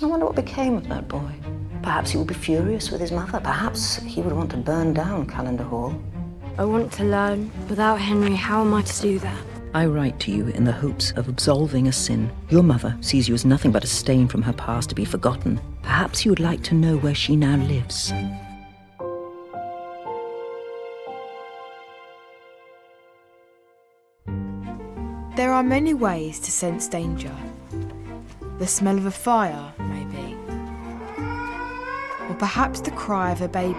I wonder what became of that boy. Perhaps he would be furious with his mother. Perhaps he would want to burn down Calendar Hall. I want to learn. Without Henry, how am I to do that? I write to you in the hopes of absolving a sin. Your mother sees you as nothing but a stain from her past to be forgotten. Perhaps you would like to know where she now lives. There are many ways to sense danger. The smell of a fire, maybe. Or perhaps the cry of a baby.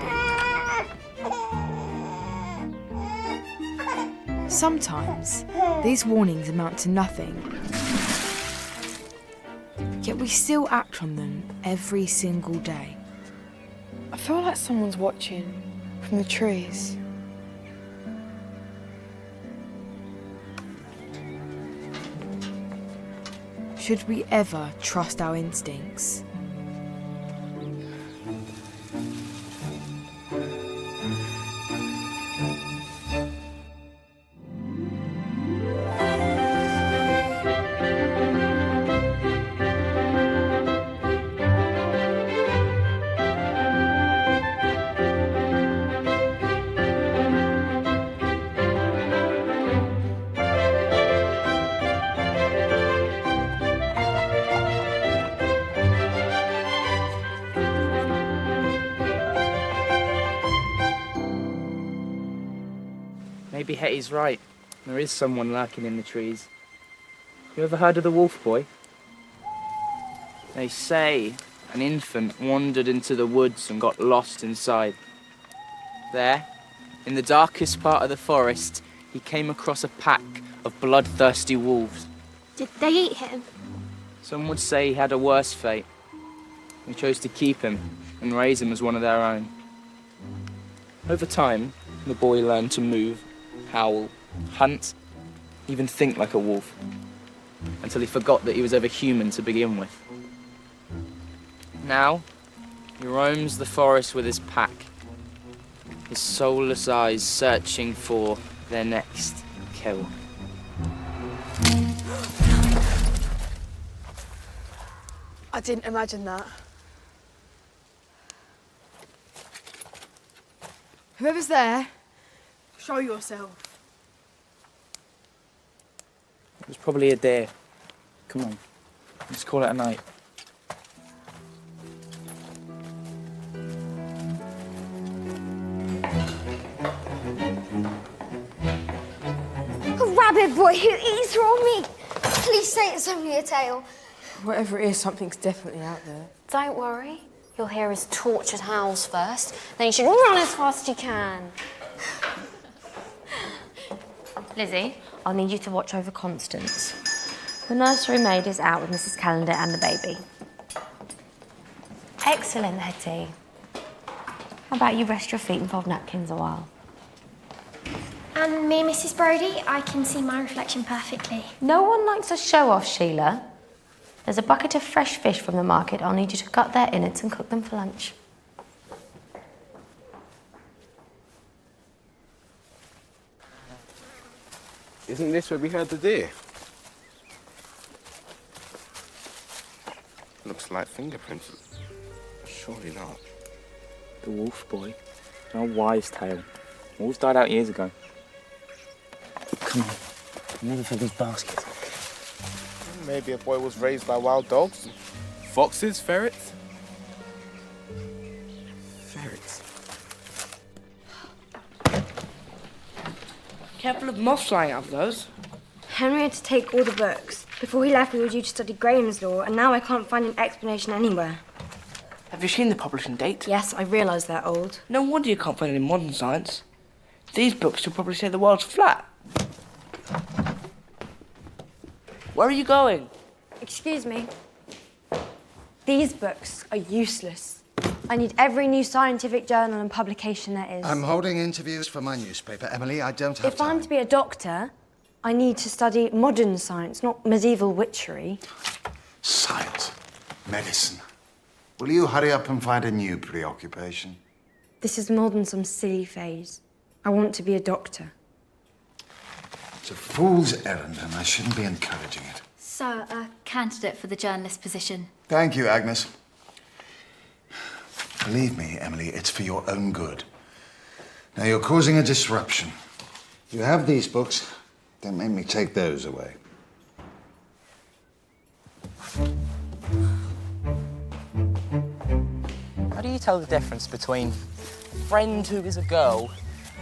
Sometimes, these warnings amount to nothing. Yet we still act on them every single day. I feel like someone's watching from the trees. Should we ever trust our instincts? Maybe Hetty's right. There is someone lurking in the trees. You ever heard of the wolf boy? They say an infant wandered into the woods and got lost inside. There, in the darkest part of the forest, he came across a pack of bloodthirsty wolves. Did they eat him? Some would say he had a worse fate. They chose to keep him and raise him as one of their own. Over time, the boy learned to move, howl, hunt, even think like a wolf, until he forgot that he was ever human to begin with. Now, he roams the forest with his pack, his soulless eyes searching for their next kill. I didn't imagine that. Whoever's there, show yourself. It was probably a deer. Come on, let's call it a night. A rabbit boy who eats raw meat. Please say it's only a tale. Whatever it is, something's definitely out there. Don't worry. You'll hear his tortured howls first. Then you should run as fast as you can. Lizzie, I'll need you to watch over Constance. The nursery maid is out with Mrs. Calendar and the baby. Excellent, Hetty. How about you rest your feet and fold napkins a while? And me, Mrs. Brodie, I can see my reflection perfectly. No one likes a show-off, Sheila. There's a bucket of fresh fish from the market. I'll need you to cut their innards and cook them for lunch. Isn't this where we heard the deer? Looks like fingerprints. Surely not. The wolf boy. An old wives' tale. Wolves died out years ago. Come on. I'll never fill these baskets. Maybe a boy was raised by wild dogs. Foxes, ferrets? Ferrets. Careful of moths flying out of those. Henry had to take all the books. Before he left, we were due to study Graham's law, and now I can't find an explanation anywhere. Have you seen the publishing date? Yes, I realise they're old. No wonder you can't find any modern science. These books will probably say the world's flat. Where are you going? Excuse me. These books are useless. I need every new scientific journal and publication there is. I'm holding interviews for my newspaper, Emily. I don't have time. If I'm to be a doctor, I need to study modern science, not medieval witchery. Science. Medicine. Will you hurry up and find a new preoccupation? This is more than some silly phase. I want to be a doctor. It's a fool's errand, and I shouldn't be encouraging it. So, candidate for the journalist position. Thank you, Agnes. Believe me, Emily, it's for your own good. Now, you're causing a disruption. You have these books. Don't make me take those away. How do you tell the difference between a friend who is a girl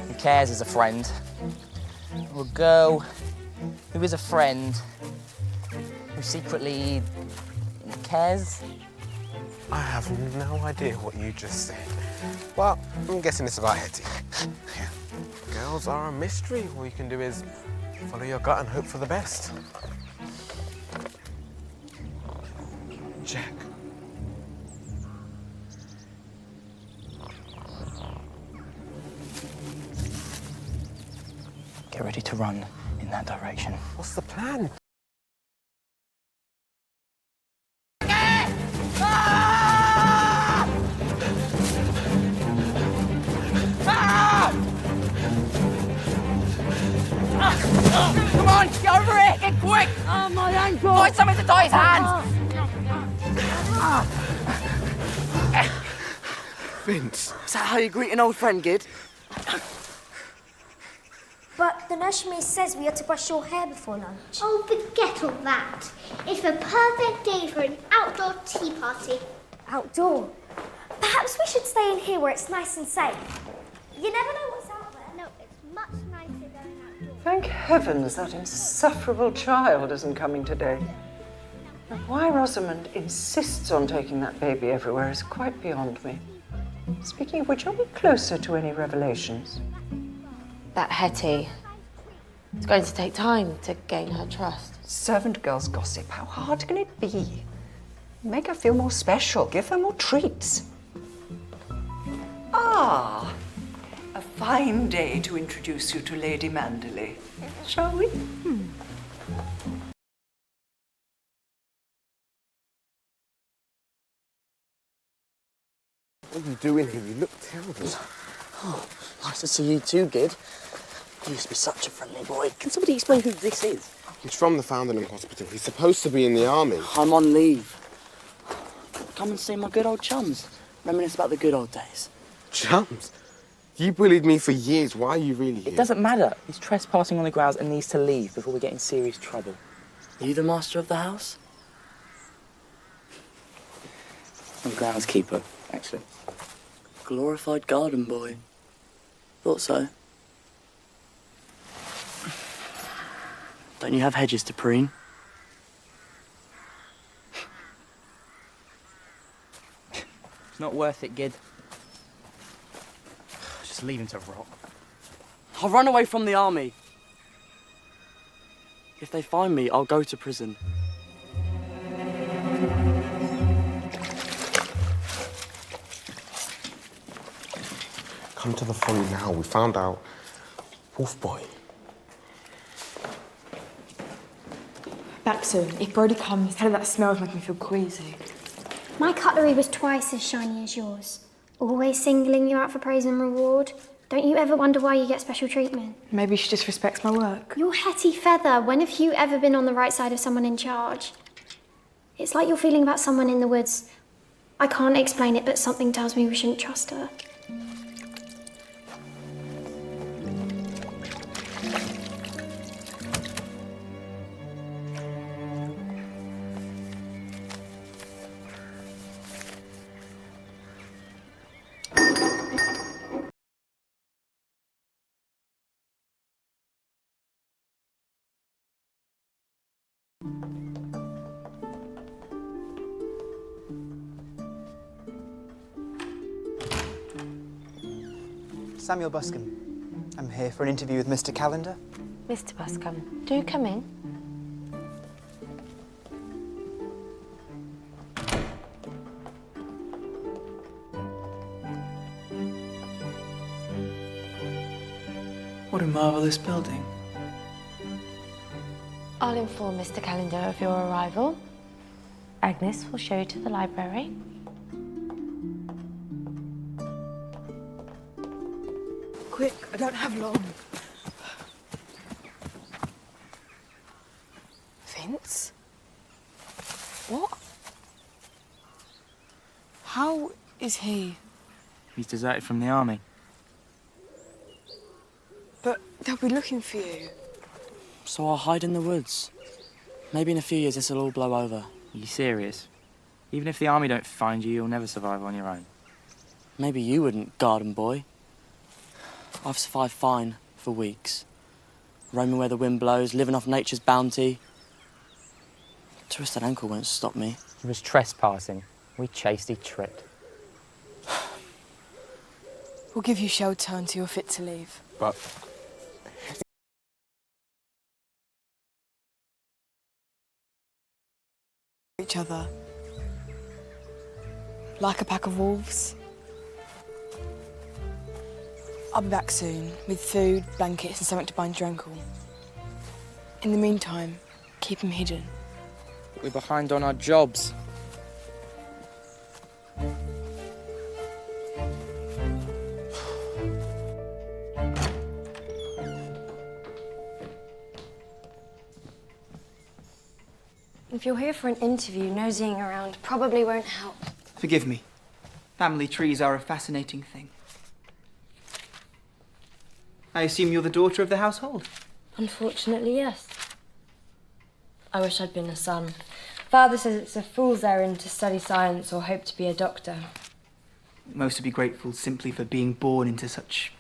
who cares as a friend, or a girl who is a friend who secretly cares? I have no idea what you just said. Well, I'm guessing it's about Hetty. Yeah. Girls are a mystery. All you can do is follow your gut and hope for the best. Jack. Get ready to run in that direction. What's the plan? Come on, get over it! Get quick! Oh, my ankle! Find something to tie his hands! Vince. Is that how you greet an old friend, Gid? But the nursery says we are to brush your hair before lunch. Oh, forget all that. It's the perfect day for an outdoor tea party. Outdoor? Perhaps we should stay in here where it's nice and safe. You never know what's out there. No, it's much nicer going outdoors. Thank heavens that insufferable child isn't coming today. Now, why Rosamond insists on taking that baby everywhere is quite beyond me. Speaking of which, are we closer to any revelations? That Hetty. It's going to take time to gain her trust. Servant girls gossip. How hard can it be? Make her feel more special. Give her more treats. Ah, a fine day to introduce you to Lady Manderley. Shall we? What are you doing here? You look terrible. Oh, nice to see you too, Gid. You used to be such a friendly boy. Can somebody explain who this is? He's from the Foundlings hospital. He's supposed to be in the army. I'm on leave. Come and see my good old chums. Reminisce about the good old days. Chums? You bullied me for years. Why are you really here? It doesn't matter. He's trespassing on the grounds and needs to leave before we get in serious trouble. Are you the master of the house? I'm groundskeeper, actually. Glorified garden boy. Thought so. Don't you have hedges to prune? It's not worth it, Gid. Just leave him to rot. I'll run away from the army. If they find me, I'll go to prison. Come to the front now. We found out Wolf Boy. Back soon. If Brody comes, tell him that smell is making me feel queasy. My cutlery was twice as shiny as yours. Always singling you out for praise and reward. Don't you ever wonder why you get special treatment? Maybe she just respects my work. You're Hetty Feather. When have you ever been on the right side of someone in charge? It's like you're feeling about someone in the woods. I can't explain it, but something tells me we shouldn't trust her. Samuel Buscombe. I'm here for an interview with Mr. Calendar. Mr. Buscombe, do come in. What a marvellous building. I'll inform Mr. Calendar of your arrival. Agnes will show you to the library. Quick, I don't have long. Vince? How is he? He's deserted from the army. But they'll be looking for you. So I'll hide in the woods. Maybe in a few years this'll all blow over. Are you serious? Even if the army don't find you, you'll never survive on your own. Maybe you wouldn't, garden boy. I've survived fine for weeks. Roaming where the wind blows, living off nature's bounty. Twisted ankle won't stop me. He was trespassing. We chased, he tripped. We'll give you shelter until you're fit to leave. But Each other. Like a pack of wolves. I'll be back soon with food, blankets and something to bind your ankle. In the meantime, keep him hidden. We're behind on our jobs. If you're here for an interview, nosying around probably won't help. Forgive me. Family trees are a fascinating thing. I assume you're the daughter of the household? Unfortunately, yes. I wish I'd been a son. Father says it's a fool's errand to study science or hope to be a doctor. Most would be grateful simply for being born into such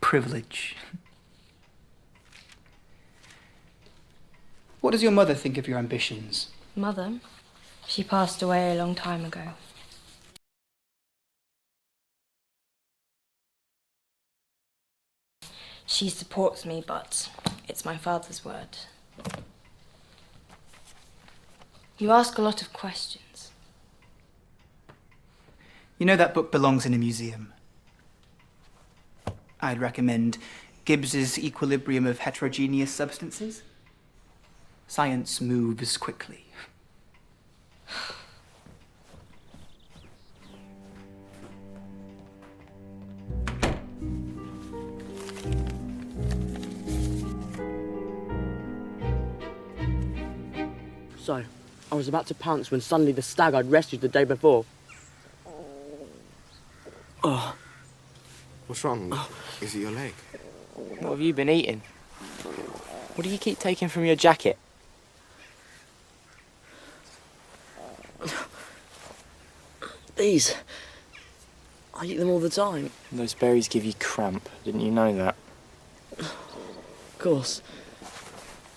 privilege. What does your mother think of your ambitions? Mother? She passed away a long time ago. She supports me, but it's my father's word. You ask a lot of questions. You know that book belongs in a museum. I'd recommend Gibbs's Equilibrium of Heterogeneous Substances. Science moves quickly. So, I was about to pounce when suddenly the stag I'd rescued the day before. Oh. what's wrong? Is it your leg? What have you been eating? What do you keep taking from your jacket? These. I eat them all the time. Those berries give you cramp. Didn't you know that? Of course.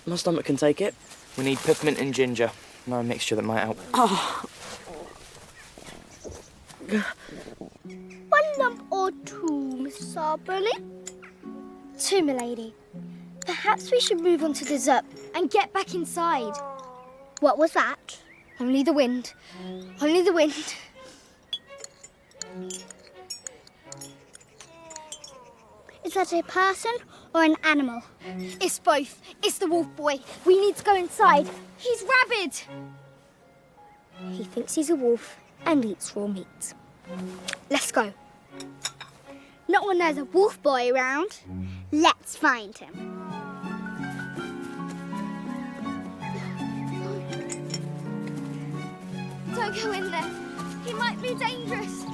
My stomach can take it. We need peppermint and ginger. No mixture that might help. Oh. One lump or two, Mrs. Arbony? Two, milady. Perhaps we should move on to dessert and get back inside. What was that? Only the wind. Only the wind. Is that a person or an animal? It's both. It's the wolf boy. We need to go inside. He's rabid. He thinks he's a wolf and eats raw meat. Let's go. Not when there's a wolf boy around. Let's find him. Don't go in there. He might be dangerous.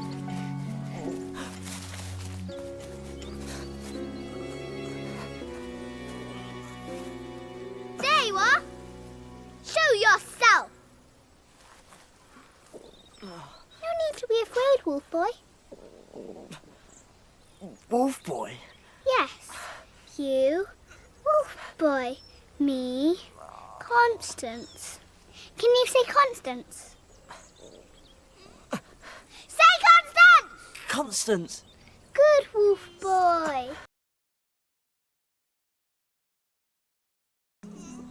There you are. Show yourself. No need to be afraid, Wolf Boy. Wolf Boy? Yes. You, Wolf Boy. Me, Constance. Can you say Constance? Say Constance! Constance! Good, Wolf Boy.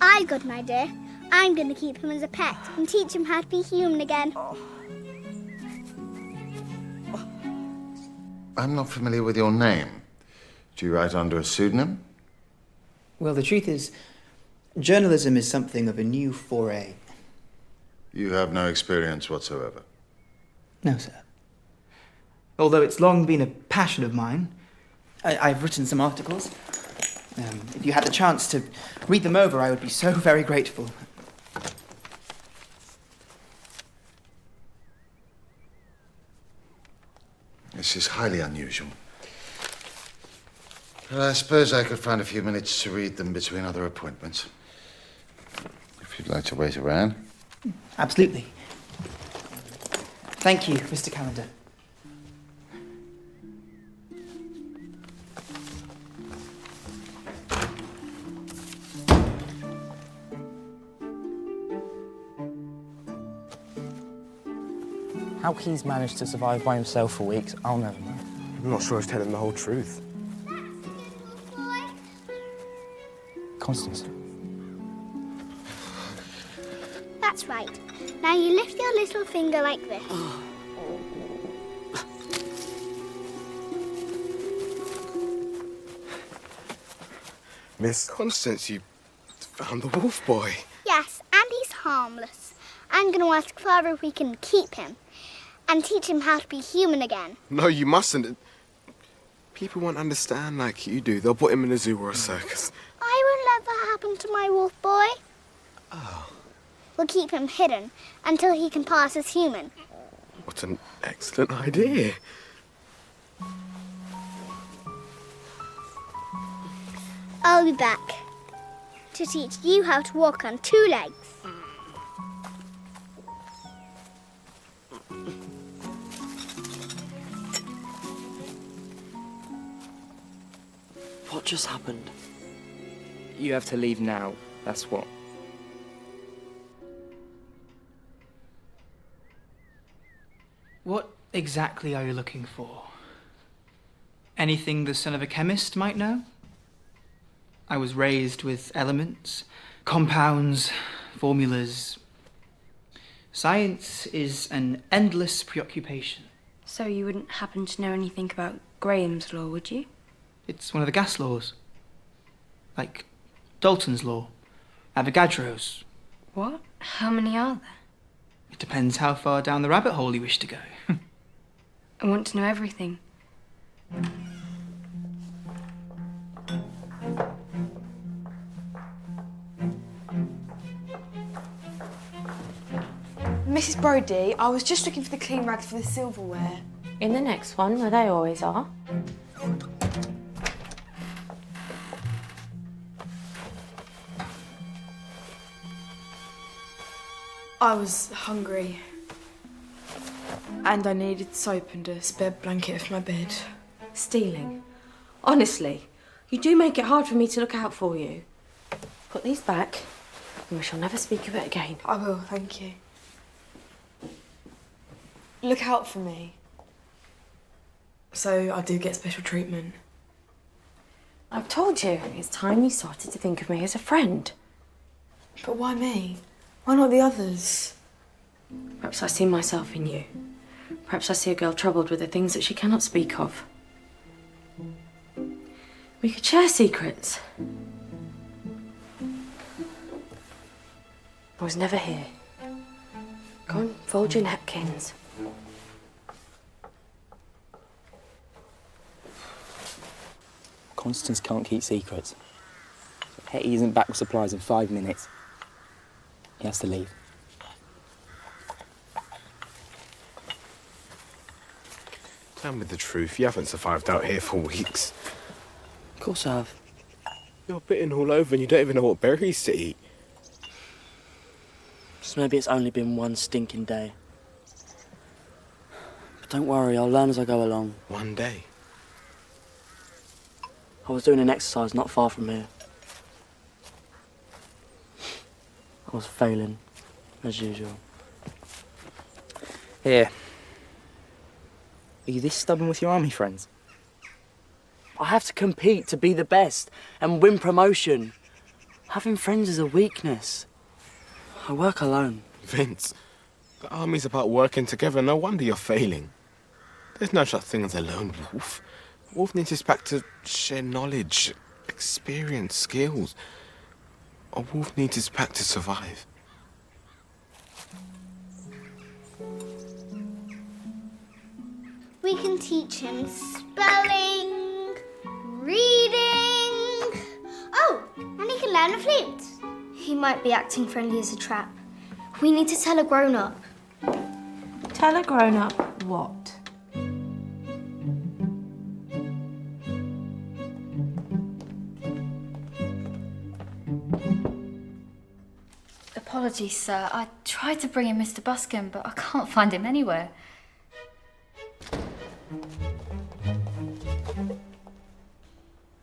I've got an idea. I'm going to keep him as a pet and teach him how to be human again. I'm not familiar with your name. Do you write under a pseudonym? Well, the truth is, journalism is something of a new foray. You have no experience whatsoever. No, sir. Although it's long been a passion of mine, I've written some articles. If you had the chance to read them over, I would be so very grateful. This is highly unusual. Well, I suppose I could find a few minutes to read them between other appointments. If you'd like to wait around. Absolutely. Thank you, Mr. Calendar. How he's managed to survive by himself for weeks, I'll never know. I'm not sure he's telling the whole truth. Constance. That's right. Now you lift your little finger like this. Miss Constance, you found the wolf boy. Yes, and he's harmless. I'm going to ask Father if we can keep him and teach him how to be human again. No, you mustn't. People won't understand like you do. They'll put him in a zoo or a circus. I won't let that happen to my wolf boy. Oh. We'll keep him hidden until he can pass as human. What an excellent idea. I'll be back to teach you how to walk on 2 legs. What just happened? You have to leave now, that's what. What exactly are you looking for? Anything the son of a chemist might know? I was raised with elements, compounds, formulas. Science is an endless preoccupation. So you wouldn't happen to know anything about Graham's law, would you? It's one of the gas laws. Like Dalton's law, Avogadro's. What? How many are there? It depends how far down the rabbit hole you wish to go. I want to know everything. Mrs. Brodie, I was just looking for the clean rags for the silverware. In the next one, where they always are. I was hungry. And I needed soap and a spare blanket for my bed. Stealing. Honestly, you do make it hard for me to look out for you. Put these back, and we shall never speak of it again. I will, thank you. Look out for me. So I do get special treatment. I've told you, it's time you started to think of me as a friend. But why me? Why not the others? Perhaps I see myself in you. Perhaps I see a girl troubled with the things that she cannot speak of. We could share secrets. I was never here. Go on, fold your napkins. Constance can't keep secrets. Hetty isn't back with supplies in 5 minutes. He has to leave. Tell me the truth, you haven't survived out here for weeks. Of course I have. You're bitten all over and you don't even know what berries to eat. So maybe it's only been one stinking day. But don't worry, I'll learn as I go along. One day? I was doing an exercise not far from here. I was failing, as usual. Here. Are you this stubborn with your army friends? I have to compete to be the best and win promotion. Having friends is a weakness. I work alone. Vince, the army's about working together. No wonder you're failing. There's no such thing as a lone wolf. A wolf needs his pack to share knowledge, experience, skills. A wolf needs his pack to survive. We can teach him spelling, reading. Oh, and he can learn a flute. He might be acting friendly as a trap. We need to tell a grown-up. Tell a grown-up what? Apologies, sir. I tried to bring in Mr. Buscombe, but I can't find him anywhere.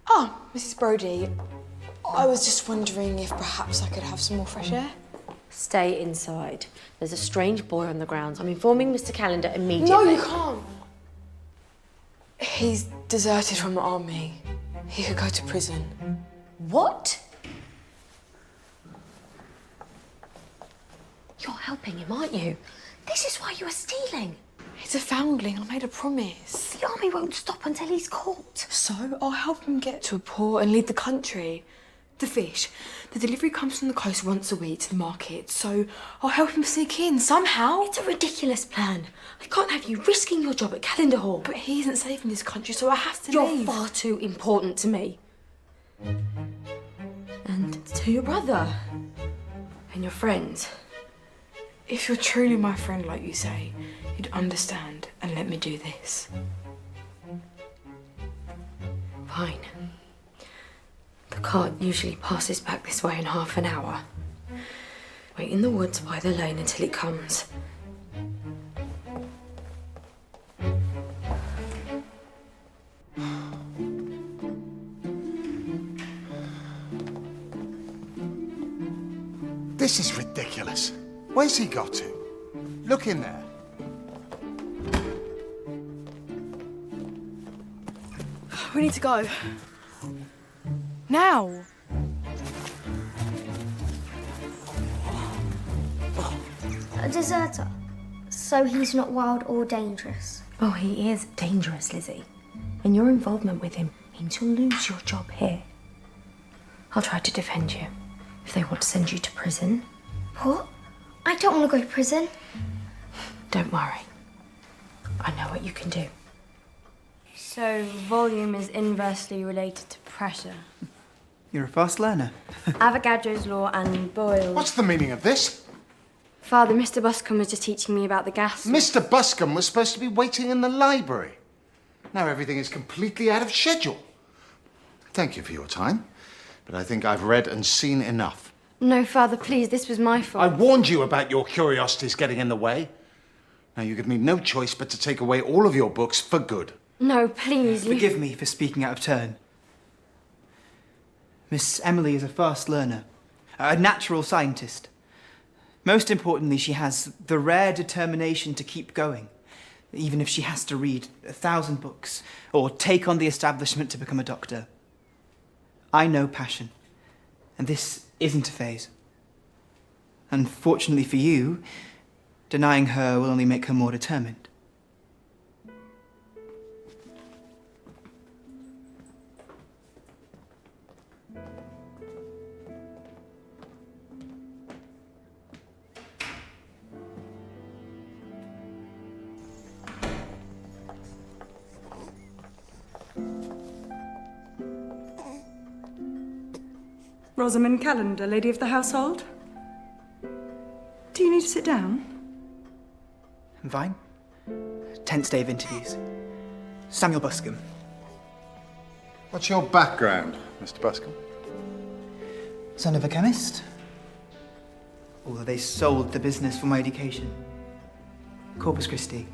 Oh, Mrs. Brodie, I was just wondering if perhaps I could have some more fresh air. Stay inside. There's a strange boy on the grounds. I'm informing Mr. Calendar immediately. No, you can't. He's deserted from the army. He could go to prison. What? You're helping him, aren't you? This is why you were stealing. He's a foundling. I made a promise. The army won't stop until he's caught. So I'll help him get to a port and leave the country. The fish. The delivery comes from the coast once a week to the market, so I'll help him sneak in somehow. It's a ridiculous plan. I can't have you risking your job at Calendar Hall. But he isn't safe in this country, so I have to You're leave. far too important to me. And to your brother. And your friends. If you're truly my friend, like you say, you'd understand and let me do this. Fine. The cart usually passes back this way in half an hour. Wait in the woods by the lane until it comes. This is ridiculous. Where's he got to? Look in there. We need to go. Now. A deserter. So he's not wild or dangerous. Oh, he is dangerous, Lizzie. And your involvement with him means you'll lose your job here. I'll try to defend you. If they want to send you to prison. What? I don't want to go to prison. Don't worry. I know what you can do. So volume is inversely related to pressure. You're a fast learner. Avogadro's law and Boyle's. What's the meaning of this? Father, Mr. Buscombe was just teaching me about the gas. Mr. Buscombe was supposed to be waiting in the library. Now everything is completely out of schedule. Thank you for your time, but I think I've read and seen enough. No, Father, please, this was my fault. I warned you about your curiosities getting in the way. Now you give me no choice but to take away all of your books for good. No, please. Forgive me for speaking out of turn. Miss Emily is a fast learner, a natural scientist. Most importantly, she has the rare determination to keep going, even if she has to read 1,000 books or take on the establishment to become a doctor. I know passion, and this isn't a phase. Unfortunately for you, denying her will only make her more determined. Rosamond Calendar, lady of the household. Do you need to sit down? I'm fine. 10th day of interviews. Samuel Buscombe. What's your background, Mr. Buscombe? Son of a chemist. Although they sold the business for my education. Corpus Christi.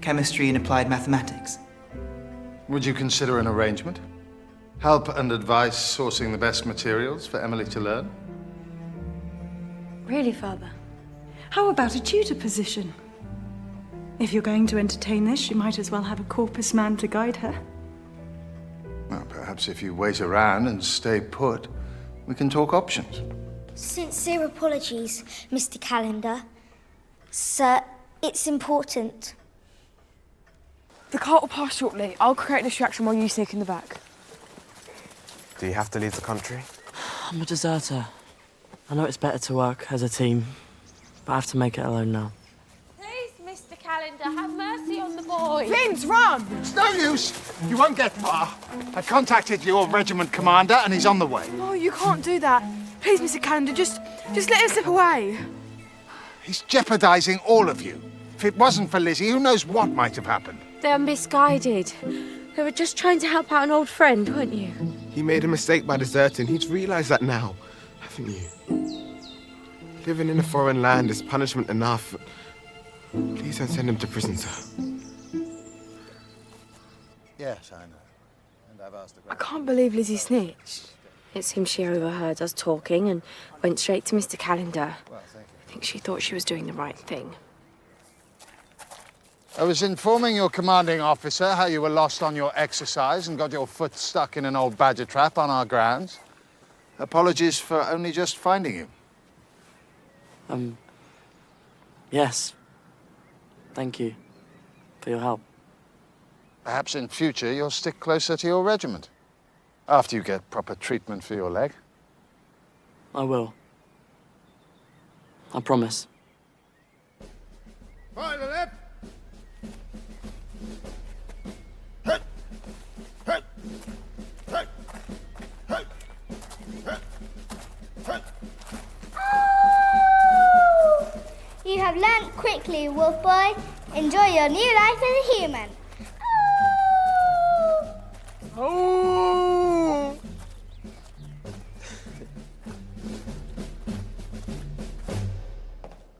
Chemistry and applied mathematics. Would you consider an arrangement? Help and advice sourcing the best materials for Emily to learn? Really, Father? How about a tutor position? If you're going to entertain this, you might as well have a corpus man to guide her. Well, perhaps if you wait around and stay put, we can talk options. Sincere apologies, Mr. Calendar. Sir, it's important. The cart will pass shortly. I'll create a distraction while you sneak in the back. Do you have to leave the country? I'm a deserter. I know it's better to work as a team, but I have to make it alone now. Please, Mr. Calendar, have mercy on the boy. Flint, run! It's no use. You won't get far. I contacted your regiment commander and he's on the way. No, you can't do that. Please, Mr. Calendar, just let him slip away. He's jeopardizing all of you. If it wasn't for Lizzie, who knows what might have happened. They're misguided. They were just trying to help out an old friend, weren't you? He made a mistake by deserting. He's realised that now, haven't you? Living in a foreign land is punishment enough. Please don't send him to prison, sir. Yes, I know. And I've asked the I can't believe Lizzie snitched. It seems she overheard us talking and went straight to Mr. Calendar. I think she thought she was doing the right thing. I was informing your commanding officer how you were lost on your exercise and got your foot stuck in an old badger trap on our grounds. Apologies for only just finding you. Yes. Thank you for your help. Perhaps in future you'll stick closer to your regiment. After you get proper treatment for your leg. I will. I promise. By the left. You have learnt quickly, Wolf Boy. Enjoy your new life as a human. Oh!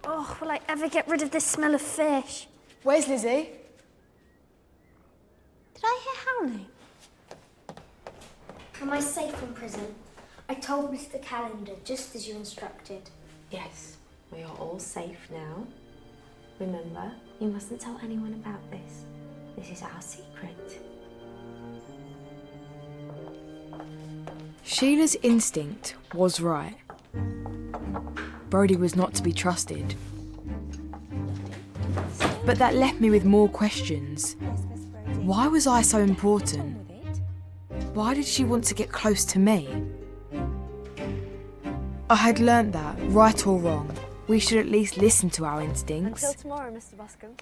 Oh, will I ever get rid of this smell of fish? Where's Lizzie? Did I hear howling? Am I safe from prison? I told Mr. Calendar, just as you instructed. Yes, we are all safe now. Remember, you mustn't tell anyone about this. This is our secret. Sheila's instinct was right. Brodie was not to be trusted. But that left me with more questions. Why was I so important? Why did she want to get close to me? I had learnt that, right or wrong, we should at least listen to our instincts. Until tomorrow, Mr. Buscombe.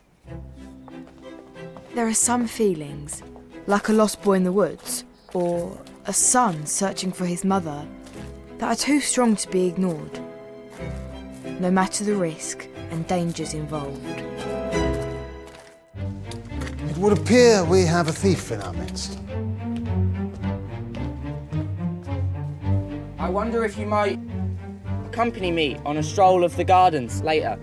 There are some feelings, like a lost boy in the woods, or a son searching for his mother, that are too strong to be ignored, no matter the risk and dangers involved. It would appear we have a thief in our midst. I wonder if you might accompany me on a stroll of the gardens later.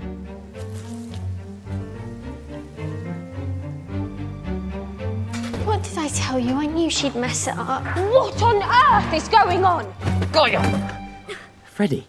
What did I tell you? I knew she'd mess it up. What on earth is going on? Got you! Freddie,